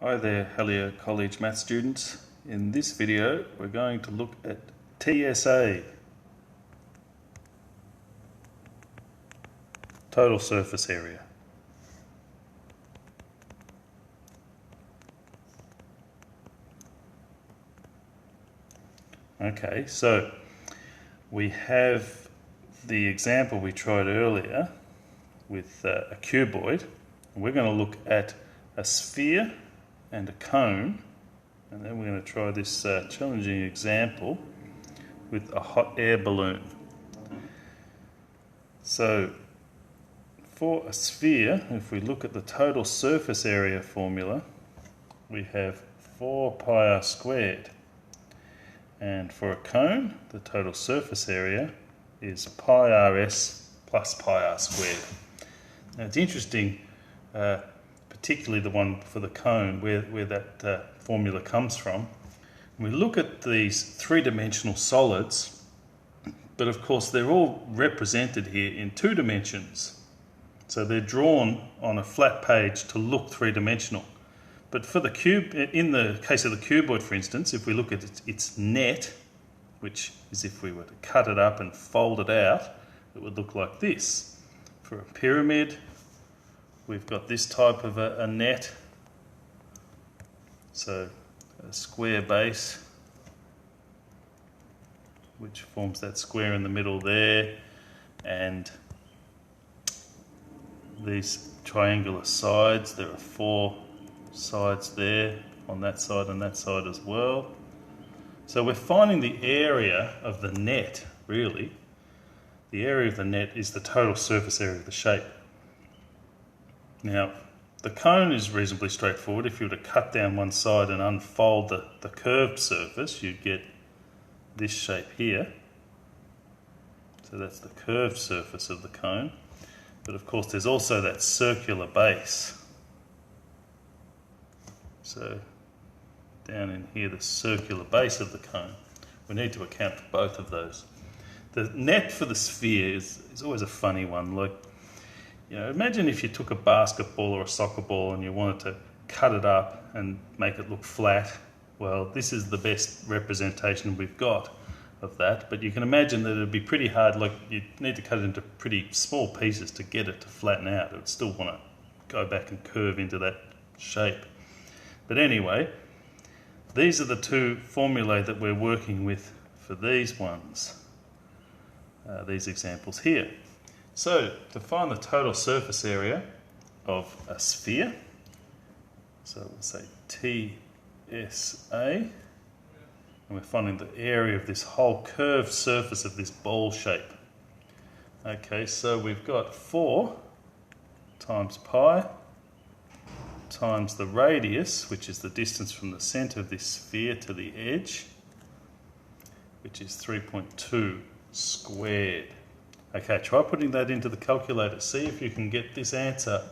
Hi there, Hellier College math students. In this video we're going to look at TSA, total surface area. Okay, so we have the example we tried earlier with a cuboid. We're going to look at a sphere and a cone, and then we're going to try this challenging example with a hot air balloon. So for a sphere, if we look at the total surface area formula, we have 4 pi r squared, and for a cone the total surface area is pi rs plus pi r squared. Now it's interesting, particularly the one for the cone, where that formula comes from. We look at these three-dimensional solids, but of course they're all represented here in 2 dimensions. So they're drawn on a flat page to look three-dimensional. But for the cube, in the case of the cuboid, for instance, if we look at its net, which is if we were to cut it up and fold it out, it would look like this. For a pyramid, we've got this type of a net, so a square base, which forms that square in the middle there, and these triangular sides. There are 4 sides there on that side and that side as well. So we're finding the area of the net, really. The area of the net is the total surface area of the shape. Now, the cone is reasonably straightforward. If you were to cut down one side and unfold the curved surface, you'd get this shape here. So that's the curved surface of the cone. But of course there's also that circular base. So down in here, the circular base of the cone. We need to account for both of those. The net for the sphere is always a funny one. Like, you know, imagine if you took a basketball or a soccer ball and you wanted to cut it up and make it look flat. Well, this is the best representation we've got of that, but you can imagine that it'd be pretty hard. Like, you'd need to cut it into pretty small pieces to get it to flatten out. It would still want to go back and curve into that shape. But anyway, these are the 2 formulae that we're working with for these ones, these examples here. So to find the total surface area of a sphere, so we'll say TSA, and we're finding the area of this whole curved surface of this bowl shape. Okay, so we've got 4 times pi times the radius, which is the distance from the centre of this sphere to the edge, which is 3.2 squared. Okay, try putting that into the calculator. See if you can get this answer.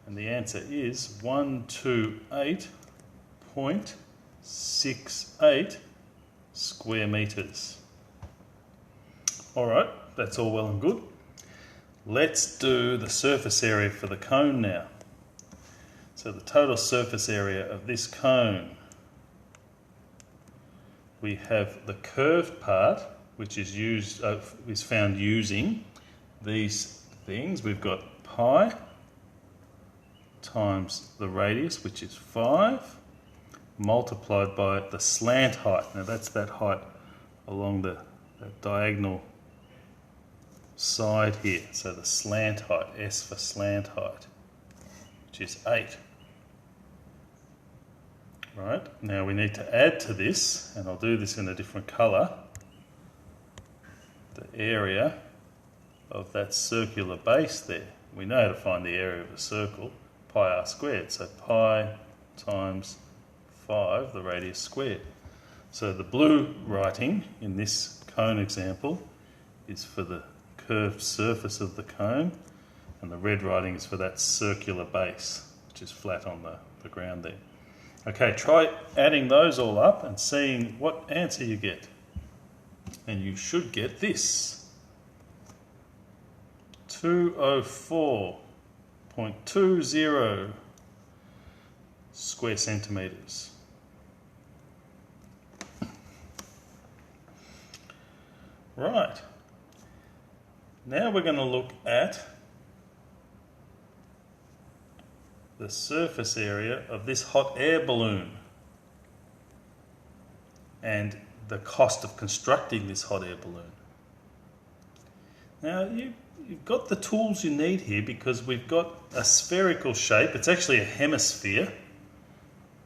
And the answer is 128.68 square metres. Alright, that's all well and good. Let's do the surface area for the cone now. So the total surface area of this cone, we have the curved part, which is found using these things. We've got pi times the radius, which is 5, multiplied by the slant height. Now that's that height along the diagonal side here. So the slant height, S for slant height, which is 8. Right, now we need to add to this, and I'll do this in a different colour, the area of that circular base there. We know how to find the area of a circle, pi r squared. So pi times 5, the radius squared. So the blue writing in this cone example is for the curved surface of the cone, and the red writing is for that circular base, which is flat on the ground there. Okay, try adding those all up and seeing what answer you get. And you should get this. 204.20 square centimetres. Right. Now we're going to look at the surface area of this hot air balloon and the cost of constructing this hot air balloon. Now you've got the tools you need here because we've got a spherical shape. It's actually a hemisphere.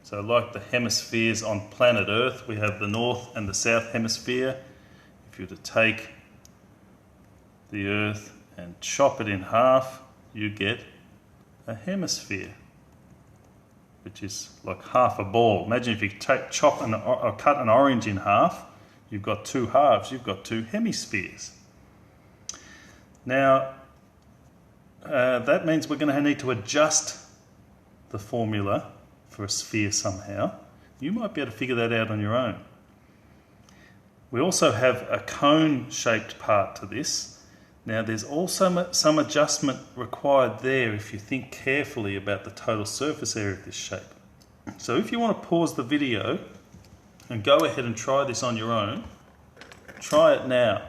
So like the hemispheres on planet Earth, we have the north and the south hemisphere. If you were to take the Earth and chop it in half, you get a hemisphere, which is like half a ball. Imagine if you chop or cut an orange in half, you've got two halves, you've got two hemispheres. Now, that means we're going to need to adjust the formula for a sphere somehow. You might be able to figure that out on your own. We also have a cone-shaped part to this. Now, there's also some adjustment required there if you think carefully about the total surface area of this shape. So if you want to pause the video and go ahead and try this on your own, try it now.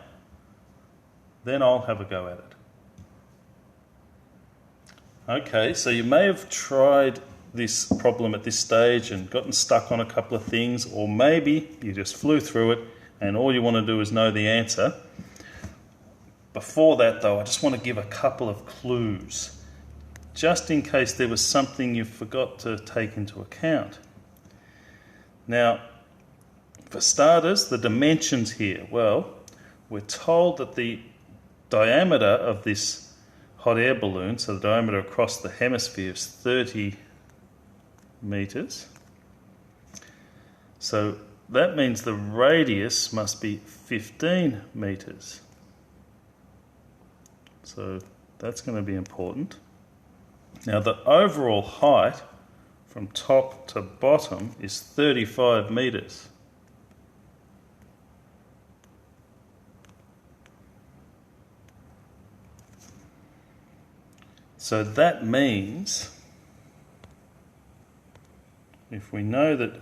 Then I'll have a go at it. Okay, so you may have tried this problem at this stage and gotten stuck on a couple of things, or maybe you just flew through it and all you want to do is know the answer. Before that though, I just want to give a couple of clues, just in case there was something you forgot to take into account. Now, for starters, the dimensions here. Well, we're told that the diameter of this hot air balloon, so the diameter across the hemisphere, is 30 metres. So that means the radius must be 15 metres. So that's going to be important. Now the overall height from top to bottom is 35 metres. So that means, if we know that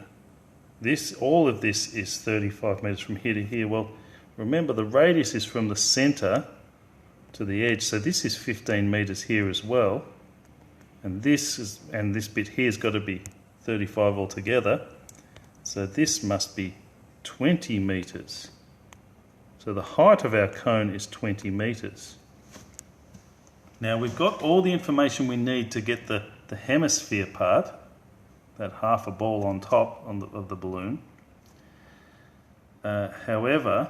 all of this is 35 metres from here to here, well, remember the radius is from the centre to the edge, so this is 15 metres here as well, and this bit here has got to be 35 altogether, so this must be 20 metres. So the height of our cone is 20 metres. Now we've got all the information we need to get the hemisphere part, that half a ball on top of the balloon. However,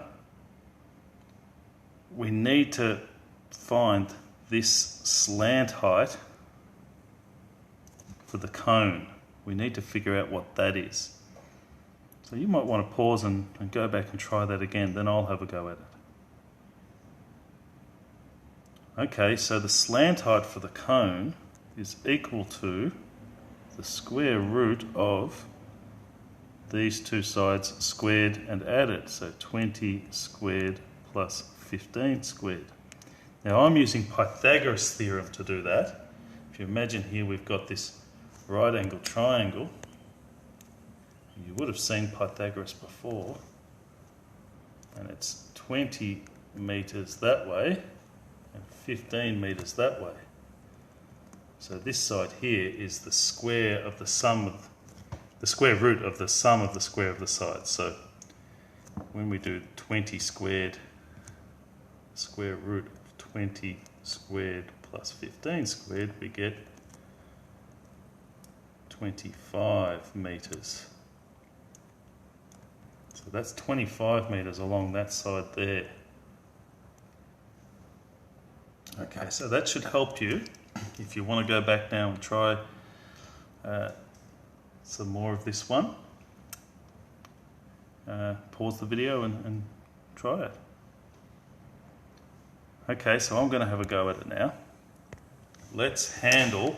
we need to find this slant height for the cone. We need to figure out what that is. So you might want to pause and go back and try that again, then I'll have a go at it. Okay, so the slant height for the cone is equal to the square root of these two sides squared and added. So 20 squared plus 15 squared. Now I'm using Pythagoras Theorem to do that. If you imagine here we've got this right angle triangle. You would have seen Pythagoras before. And it's 20 metres that way and 15 metres that way. So this side here is the square of the sum of the square root of the sum of the square of the sides. So when we do 20 squared, square root of 20 squared plus 15 squared, we get 25 metres. So that's 25 metres along that side there. Okay, so that should help you if you want to go back now and try some more of this one. Pause the video and try it. Okay, so I'm going to have a go at it now. Let's handle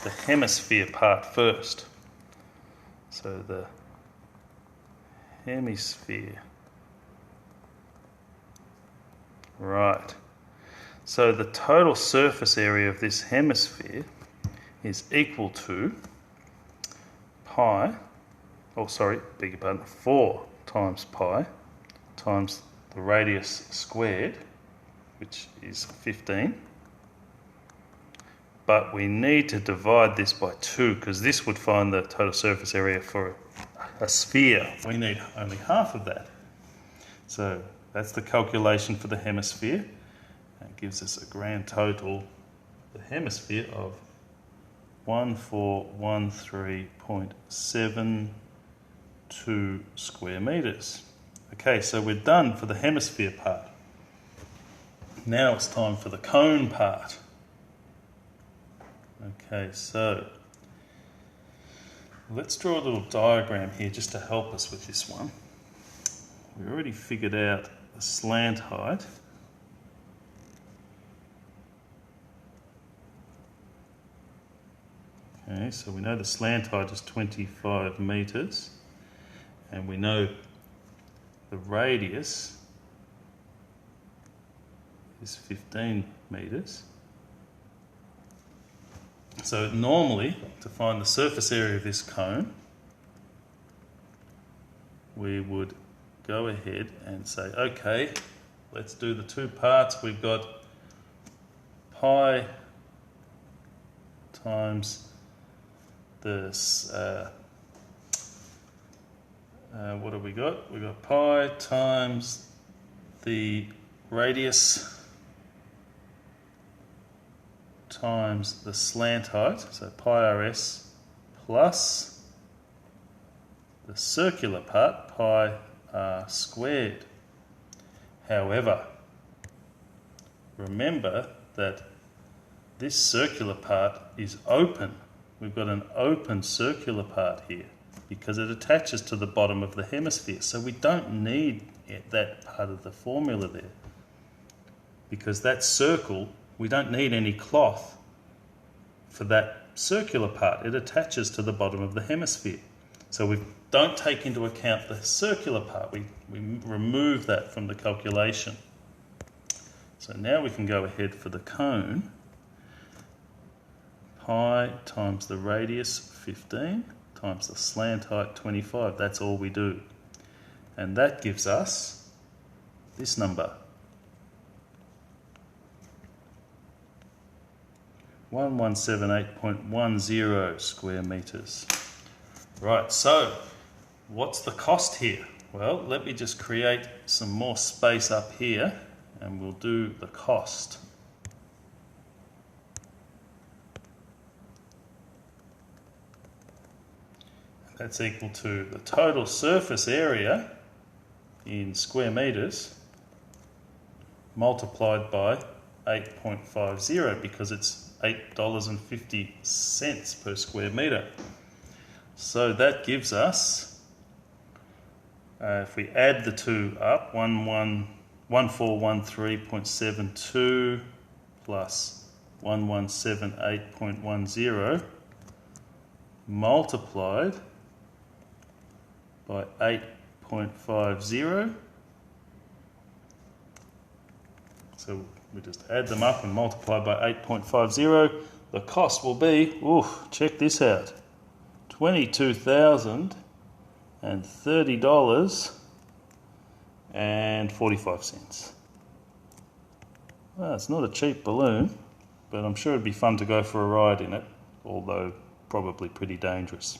the hemisphere part first. So the hemisphere. Right. So the total surface area of this hemisphere is equal to pi, oh sorry, beg your pardon, 4 times pi times the radius squared, which is 15. But we need to divide this by 2 because this would find the total surface area for a sphere. We need only half of that. So that's the calculation for the hemisphere. That gives us a grand total, the hemisphere, of 1413.72 square metres. Okay, so we're done for the hemisphere part. Now it's time for the cone part. Okay, so let's draw a little diagram here just to help us with this one. We already figured out the slant height. Okay, so we know the slant height is 25 metres, and we know the radius is 15 metres. So normally, to find the surface area of this cone, we would go ahead and say, okay, let's do the two parts. We've got pi times this, what have we got? We've got pi times the radius times the slant height, so pi rs, plus the circular part, pi r squared. However, remember that this circular part is open. We've got an open circular part here because it attaches to the bottom of the hemisphere. So we don't need that part of the formula there, because that circle, we don't need any cloth for that circular part. It attaches to the bottom of the hemisphere. So we don't take into account the circular part. We remove that from the calculation. So now we can go ahead for the cone. Pi times the radius 15 times the slant height 25. That's all we do. And that gives us this number. 1178.10 square metres. Right, so what's the cost here? Well, let me just create some more space up here and we'll do the cost. That's equal to the total surface area in square metres multiplied by 8.50, because it's $8.50 per square metre. So that gives us, if we add the two up, 1413.72 plus 1178.10 multiplied by 8.50. So we just add them up and multiply by 8.50. The cost will be, check this out, $22,030.45. Well, it's not a cheap balloon, but I'm sure it'd be fun to go for a ride in it, although probably pretty dangerous.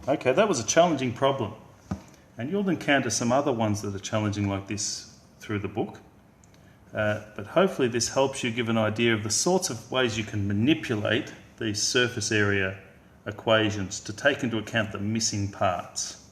Okay, that was a challenging problem, and you'll encounter some other ones that are challenging like this through the book. But hopefully this helps you give an idea of the sorts of ways you can manipulate these surface area equations to take into account the missing parts.